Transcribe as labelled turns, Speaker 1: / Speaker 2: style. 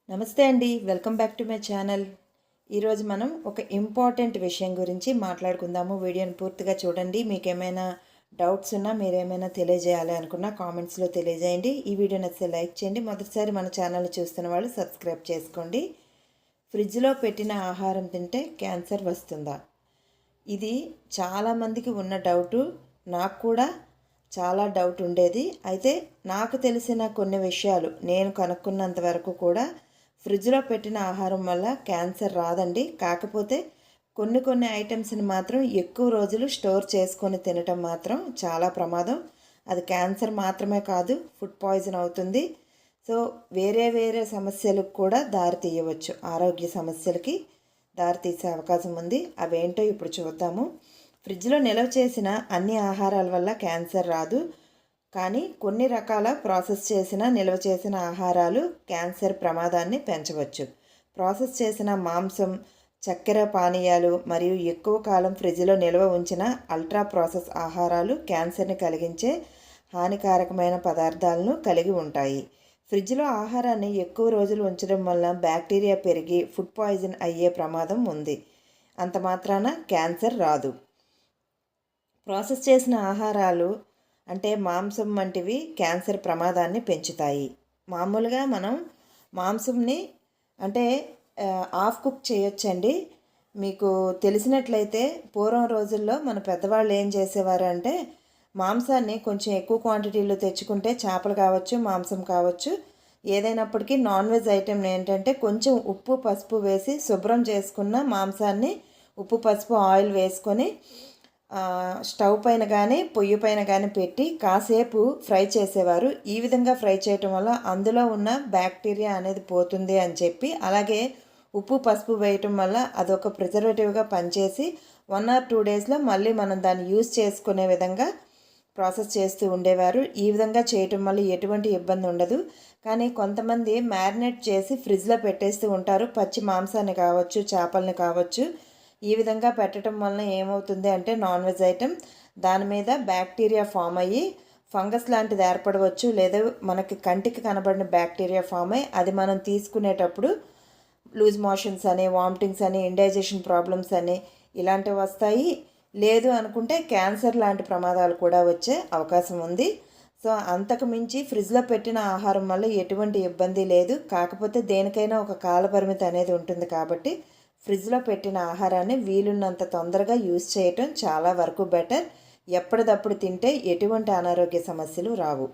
Speaker 1: నమస్తే అండి, welcome back to my channel. ఈరోజు మనం ఒక ఇంపార్టెంట్ విషయం గురించి మాట్లాడుకుందాము. వీడియోని పూర్తిగా చూడండి. మీకు ఏమైనా డౌట్స్ ఉన్నా, మీరేమైనా తెలియజేయాలి అనుకున్నా కామెంట్స్లో తెలియజేయండి. ఈ వీడియో నచ్చితే లైక్ చేయండి. మొదటిసారి మన ఛానల్ చూస్తున్న వాళ్ళు సబ్స్క్రైబ్ చేసుకోండి. ఫ్రిడ్జ్లో పెట్టిన ఆహారం తింటే క్యాన్సర్ వస్తుందా? ఇది చాలామందికి ఉన్న డౌటు. నాకు కూడా చాలా డౌట్ ఉండేది. అయితే నాకు తెలిసిన కొన్ని విషయాలు నేను కనుక్కున్నంత వరకు కూడా ఫ్రిడ్జ్లో పెట్టిన ఆహారం వల్ల క్యాన్సర్ రాదండి. కాకపోతే కొన్ని ఐటమ్స్ని మాత్రం ఎక్కువ రోజులు స్టోర్ చేసుకొని తినటం మాత్రం చాలా ప్రమాదం. అది క్యాన్సర్ మాత్రమే కాదు, ఫుడ్ పాయిజన్ అవుతుంది. సో వేరే సమస్యలకు కూడా దారి తీయవచ్చు, ఆరోగ్య సమస్యలకి దారితీసే అవకాశం ఉంది. అవేంటో ఇప్పుడు చూద్దాము. ఫ్రిడ్జ్లో నిల్వ చేసిన అన్ని ఆహారాల వల్ల క్యాన్సర్ రాదు. కానీ కొన్ని రకాల ప్రాసెస్ చేసిన నిల్వ చేసిన ఆహారాలు క్యాన్సర్ ప్రమాదాన్ని పెంచవచ్చు. ప్రాసెస్ చేసిన మాంసం, చక్కెర పానీయాలు మరియు ఎక్కువ కాలం ఫ్రిడ్జ్లో నిల్వ ఉంచిన అల్ట్రా ప్రాసెస్ ఆహారాలు క్యాన్సర్ని కలిగించే హానికారకమైన పదార్థాలను కలిగి ఉంటాయి. ఫ్రిడ్జ్లో ఆహారాన్ని ఎక్కువ రోజులు ఉంచడం వల్ల బ్యాక్టీరియా పెరిగి ఫుడ్ పాయిజన్ అయ్యే ప్రమాదం ఉంది. అంత మాత్రాన క్యాన్సర్ రాదు. ప్రాసెస్ చేసిన ఆహారాలు అంటే మాంసం వంటివి క్యాన్సర్ ప్రమాదాన్ని పెంచుతాయి. మామూలుగా మనం మాంసంని అంటే హాఫ్ కుక్ చేయొచ్చండి. మీకు తెలిసినట్లయితే పూర్వం రోజుల్లో మన పెద్దవాళ్ళు ఏం చేసేవారు అంటే మాంసాన్ని కొంచెం ఎక్కువ క్వాంటిటీలో తెచ్చుకుంటే, చేపలు కావచ్చు, మాంసం కావచ్చు, ఏదైనప్పటికీ నాన్ వెజ్ ఐటెం ఏంటంటే కొంచెం ఉప్పు పసుపు వేసి శుభ్రం చేసుకున్న మాంసాన్ని ఉప్పు పసుపు ఆయిల్ వేసుకొని స్టవ్ పైన కానీ పొయ్యి పైన కానీ పెట్టి కాసేపు ఫ్రై చేసేవారు. ఈ విధంగా ఫ్రై చేయటం వల్ల అందులో ఉన్న బ్యాక్టీరియా అనేది పోతుంది అని చెప్పి, అలాగే ఉప్పు పసుపు వేయటం వల్ల అదొక ప్రిజర్వేటివ్గా పనిచేసి 1 or 2 డేస్లో మళ్ళీ మనం దాన్ని యూజ్ చేసుకునే విధంగా ప్రాసెస్ చేస్తూ ఉండేవారు. ఈ విధంగా చేయటం వల్ల ఎటువంటి ఇబ్బంది ఉండదు. కానీ కొంతమంది మ్యారినేట్ చేసి ఫ్రిడ్జ్లో పెట్టేస్తూ ఉంటారు. పచ్చి మాంసాన్ని కావచ్చు, చేపల్ని కావచ్చు. ఈ విధంగా పెట్టడం వలన ఏమవుతుంది అంటే నాన్ వెజ్ ఐటెం దాని మీద బ్యాక్టీరియా ఫామ్ అయ్యి ఫంగస్ లాంటిది ఏర్పడవచ్చు, లేదా మనకి కంటికి కనబడిన బ్యాక్టీరియా ఫామ్ అయ్యి అది మనం తీసుకునేటప్పుడు లూజ్ మోషన్స్ అని, వామిటింగ్స్ అని, ఇండైజెషన్ ప్రాబ్లమ్స్ అని ఇలాంటివి వస్తాయి. లేదు అనుకుంటే క్యాన్సర్ లాంటి ప్రమాదాలు కూడా వచ్చే అవకాశం ఉంది. సో అంతకు మించి ఫ్రిడ్జ్లో పెట్టిన ఆహారం వల్ల ఎటువంటి ఇబ్బంది లేదు. కాకపోతే దేనికైనా ఒక కాలపరిమితి అనేది ఉంటుంది. కాబట్టి ఫ్రిడ్జ్లో పెట్టిన ఆహారాన్ని వీలున్నంత తొందరగా యూజ్ చేయటం చాలా వరకు బెటర్. ఎప్పటిదప్పుడు తింటే ఎటువంటి అనారోగ్య సమస్యలు రావు.